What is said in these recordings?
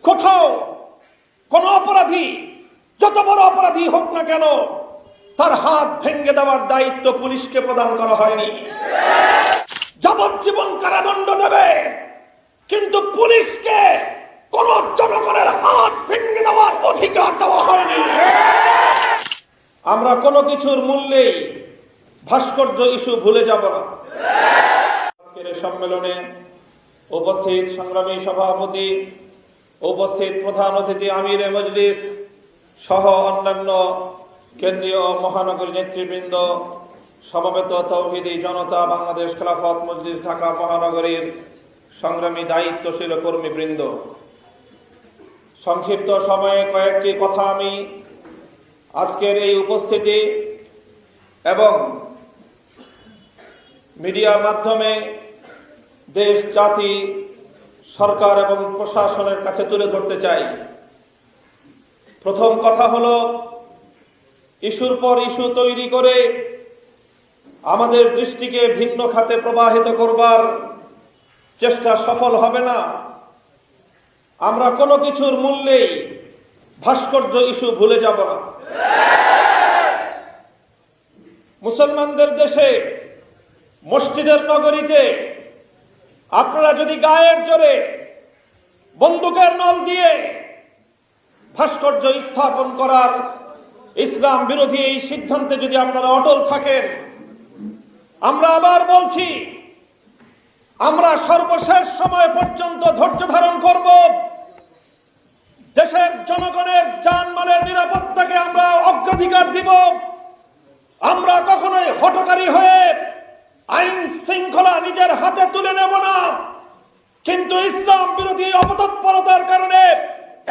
কোথাও কোন অপরাধী যত বড় অপরাধী হোক না কেন তার হাত ভেঙে দেওয়ার দায়িত্ব পুলিশকে প্রদান করা হয়নি। যাবজ্জীবন কারাদণ্ড দেবে, কিন্তু পুলিশকে কোন জনগণের হাত ভেঙে দেওয়ার অধিকার দেওয়া হয়নি। আমরা কোনো কিছুর মূল্যেই ভাস্কর্য ইস্যু ভুলে যাব না। আজকের সম্মেলনে উপস্থিত সংগ্রামী সভাপতি, উপস্থিত প্রধান অতিথি আমিরে মজলিস সহ অন্যান্য কেন্দ্রীয় মহানগরী নেতৃবৃন্দ, সমবেত তৌহিদি জনতা, বাংলাদেশ খেলাফত মজলিস ঢাকা মহানগরীর সংগ্রামী দায়িত্বশীল কর্মীবৃন্দ, সংক্ষিপ্ত সময়ে কয়েকটি কথা আমি আজকের এই উপস্থিতি এবং মিডিয়ার মাধ্যমে দেশ, জাতি, সরকার এবং প্রশাসনের কাছে তুলে ধরতে চাই। প্রথম কথা হলো, ইস্যুর পর ইস্যু তৈরি করে আমাদের দৃষ্টিকে ভিন্ন খাতে প্রবাহিত করবার চেষ্টা সফল হবে না। আমরা কোনো কিছুর মূল্যেই ভাস্কর্য ইস্যু ভুলে যাব না। মুসলমানদের দেশে, মসজিদের নগরীতে আপনারা যদি গায়ের জোরে বন্দুকের নল দিয়ে ভাস্কর্য স্থাপন করার ইসলাম বিরোধী এই সিদ্ধান্তে যদি আপনারা অটল থাকেন, আমরা আবার বলছি, আমরা সর্বশেষ সময় পর্যন্ত ধৈর্য ধারণ করব। দেশের জনগণের জানমালের নিরাপত্তাকে আমরা অগ্রাধিকার দিব। আমরা কখনোই হঠকারী হয়ে আইন শৃঙ্খলা নিজের হাতে তুলে নেব না। কিন্তু ইসলাম বিরোধী অপতৎপরতার কারণে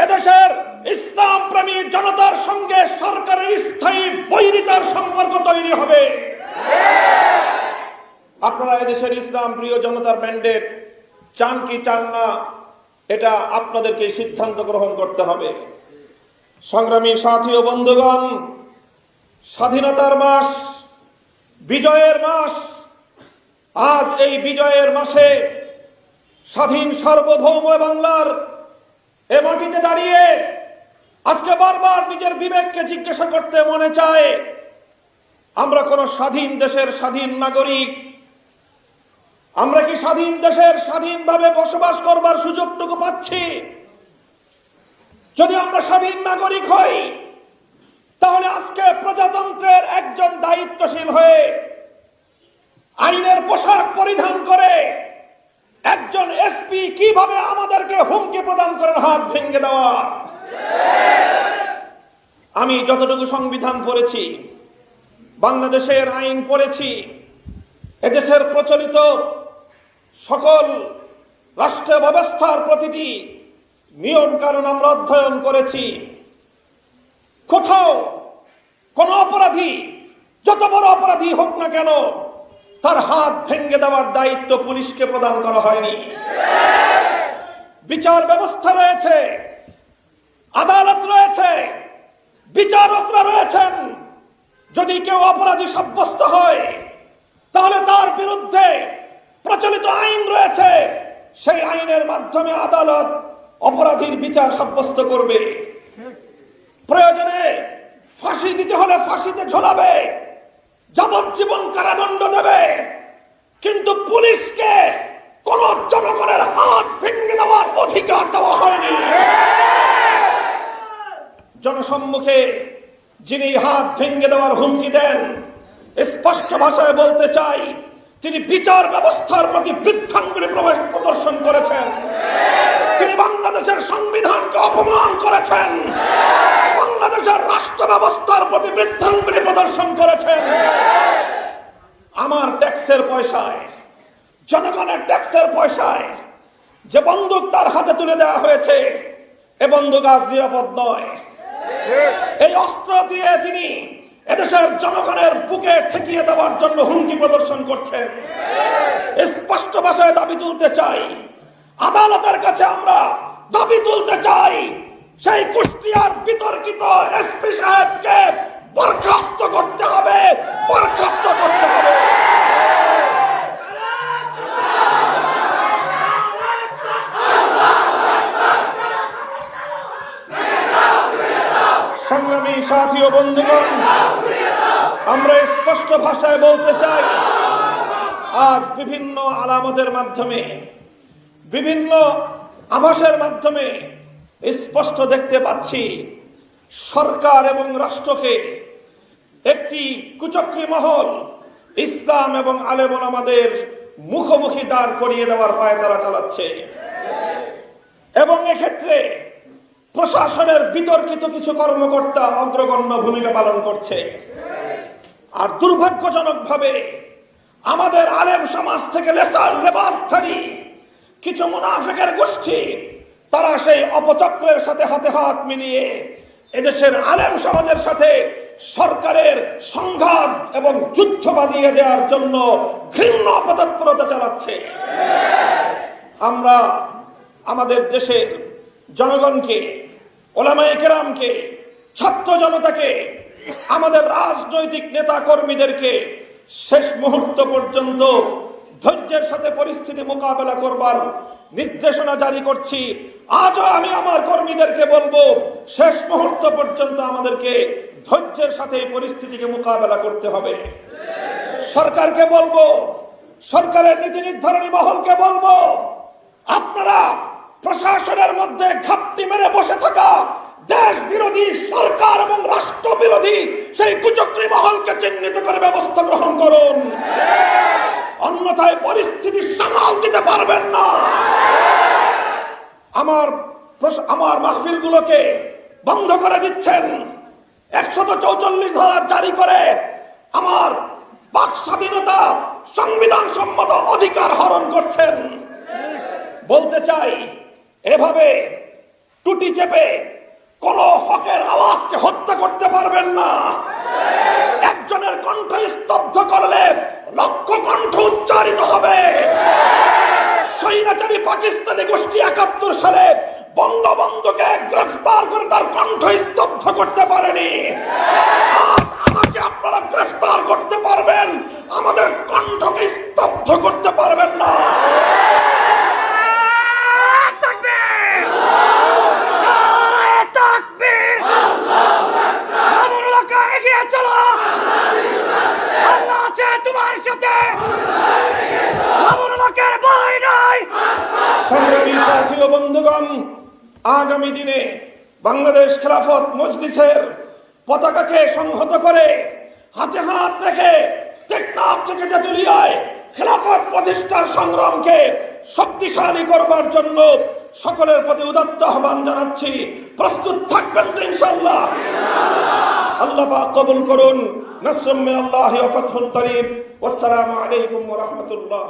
এদেশের ইসলাম প্রেমী জনতার সঙ্গে সরকারের স্থায়ী বৈরিতার সম্পর্ক তৈরি হবে। আপনারা এদেশের ইসলাম প্রিয় জনতার ম্যান্ডেট চান কি চান না, এটা আপনাদেরকে সিদ্ধান্ত গ্রহণ করতে হবে। সংগ্রামী সাথী ও বন্ধুগণ, স্বাধীনতার মাস, বিজয়ের মাস। আজ এই বিজয়ের মাসে স্বাধীন সার্বভৌম বাংলার এ মাটিতে দাঁড়িয়ে আজকে বারবার নিজের বিবেককে জিজ্ঞাসা করতে মনে চায়, আমরা কোন স্বাধীন দেশের স্বাধীন নাগরিক? আমরা কি স্বাধীন দেশের স্বাধীনভাবে বসবাস করবার সুযোগটুকু পাচ্ছি? যদি আমরা স্বাধীন নাগরিক হই, তাহলে আজকে প্রজাতন্ত্রের একজন দায়িত্বশীল হয়ে আইনের পোশাক পরিধান করে একজন এসপি কিভাবে আমাদেরকে হুমকি প্রদান করেন হাত ভেঙে দেওয়া। আমি যতটুকু সংবিধান পড়েছি, বাংলাদেশের আইন পড়েছি, এদেশের প্রচলিত সকল রাষ্ট্র ব্যবস্থার প্রতিটি নিয়ম কানুন আমরা অধ্যয়ন করেছি। কোথাও কোন অপরাধী যত বড় অপরাধী হোক না কেন তার হাত ভেঙে দেওয়ার দায়িত্ব পুলিশকে প্রদান করা হয়নি। বিচার ব্যবস্থা রয়েছে, আদালত রয়েছে, বিচারকরা রয়েছেন। যদি কেউ অপরাধী সাব্যস্ত হয়, তাহলে তার বিরুদ্ধে প্রচলিত আইন রয়েছে, সেই আইনের মাধ্যমে আদালত অপরাধীর বিচার সাব্যস্ত করবে। প্রয়োজনে ফাঁসি দিতে হলে ফাঁসিতে ঝোলাবে, যাবজ্জীবন কারাদণ্ড দেবে, কিন্তু পুলিশকে কোন জনগণের হাত ভেঙে দেওয়ার অধিকার দেওয়া হয়নি। জনসম্মুখে যিনি হাত ভেঙে দেওয়ার হুমকি দেন, স্পষ্ট ভাষায় বলতে চাই, তিনি বিচার ব্যবস্থার প্রতি বৃদ্ধাঙ্গুলি প্রদর্শন করেছেন। তিনি বাংলাদেশের সংবিধানকে অপমান করেছেন, বাংলাদেশের রাষ্ট্র ব্যবস্থার প্রতি বৃদ্ধাঙ্গুলি প্রদর্শন করেছেন। আমার ট্যাক্সের পয়সায়, জনগণের ট্যাক্সের পয়সায় যে বন্দুক তার হাতে তুলে দেওয়া হয়েছে, এ বন্দুক আজ নিরাপদ নয়। এই অস্ত্র দিয়ে তিনি এদেশের জনগণের বুকে ঠেকিয়ে দেওয়ার জন্য হুমকি প্রদর্শন করছেন। স্পষ্ট ভাষায় দাবি তুলতে চাই, আদালতের কাছে আমরা দাবি তুলতে চাই, সেই কুষ্টিয়ার বিতর্কিত এসপি সাহেবকে বরখাস্ত করতে হবে, বরখাস্ত করতে হবে। সংগ্রামী সাথী ও বন্ধুগণ, আমরা স্পষ্ট ভাষায় বলতে চাই, আজ বিভিন্ন আলামতের মাধ্যমে, বিভিন্ন আভাসের মাধ্যমে স্পষ্ট দেখতে পাচ্ছি সরকার এবং রাষ্ট্রকে একটি কুচক্রী মহল ইসলাম এবং আলেম ওলামাদের মুখোমুখি দাঁড় করিয়ে দেওয়ার পায়তারা চালাচ্ছে এবং এক্ষেত্রে প্রশাসনের বিতর্কিত কিছু কর্মকর্তা অগ্রগণ্য ভূমিকা পালন করছে। আর দুর্ভাগ্যজনকভাবে আমাদের আলেম সমাজ থেকে লেবাসধারী কিছু মুনাফিকের গোষ্ঠী, তারা সেই অপচক্রের সাথে হাতে হাত মিলিয়ে এদেশের আলেম সমাজের সাথে সরকারের সংঘাত এবং যুদ্ধ বাঁধিয়ে দেওয়ার জন্য ঘৃণ্য অপতৎপরতা চালাচ্ছে। আমরা আমাদের দেশের জনগণকে, ওলামায়ে কেরামকে, ছাত্র জনতাকে, আমাদের রাজনৈতিক নেতা কর্মীদেরকে শেষ মুহূর্ত পর্যন্ত ধৈর্যের সাথে পরিস্থিতি মোকাবেলা করবার নির্দেশনা জারি করছি। আজও আমি আমার কর্মীদেরকে বলবো, শেষ মুহূর্ত পর্যন্ত আমাদেরকে ধৈর্যের সাথে এই পরিস্থিতিকে মোকাবেলা করতে হবে। সরকারকে বলবো, সরকারের নীতি নির্ধারণী মহলকে বলবো, আপনারা প্রশাসনের মধ্যে ঘাপটি মেরে বসে থাকা দেশ বিরোধী সরকার এবং রাষ্ট্র বিরোধী সেই কুচক্রী মহলকে চিহ্নিত করে ব্যবস্থা গ্রহণ করুন, অন্যথায় পরিস্থিতি সামাল দিতে পারবেন না। আমার মাহফিলগুলোকে বন্ধ করে দিচ্ছেন, 144 ধারা জারি করে আমার বাক স্বাধীনতা, সংবিধান সম্মত অধিকার হরণ করছেন। বলতে চাই, এভাবে টুটি চেপে কোন হকের আওয়াজকে হত্যা করতে পারবেন না। একজনের কণ্ঠ স্তব্ধ করলে লক্ষ কণ্ঠ উচ্চারিত হবে। স্বৈরাচারী পাকিস্তানি গোষ্ঠী 71 সালে বঙ্গবন্ধুকে গ্রেফতার করে তার কণ্ঠ স্তব্ধ করতে পারেনি। আজ আমাকে আপনারা গ্রেফতার করতে পারবেন, আমাদের কণ্ঠকে স্তব্ধ করতে পারবেন না। সংগ্রামী সাথী ও বন্ধুগণ, আগামী দিনে বাংলাদেশ খেলাফত মজলিসের পতাকাকে সংহত করে হাতে হাত রেখে টেকনাফ থেকে তেঁতুলিয়ায় খেলাফত প্রতিষ্ঠার সংগ্রামকে শক্তিশালী করবার জন্য সকলের প্রতি উদাত্ত আহ্বান জানাচ্ছি। প্রস্তুত থাকবেন তো ইনশাআল্লাহ? আল্লাহ পাক কবুল করুন। নাসরুম মিনাল্লাহি ওয়া ফাতহুন করিব। ওয়াসসালামু আলাইকুম ওয়া রাহমাতুল্লাহ।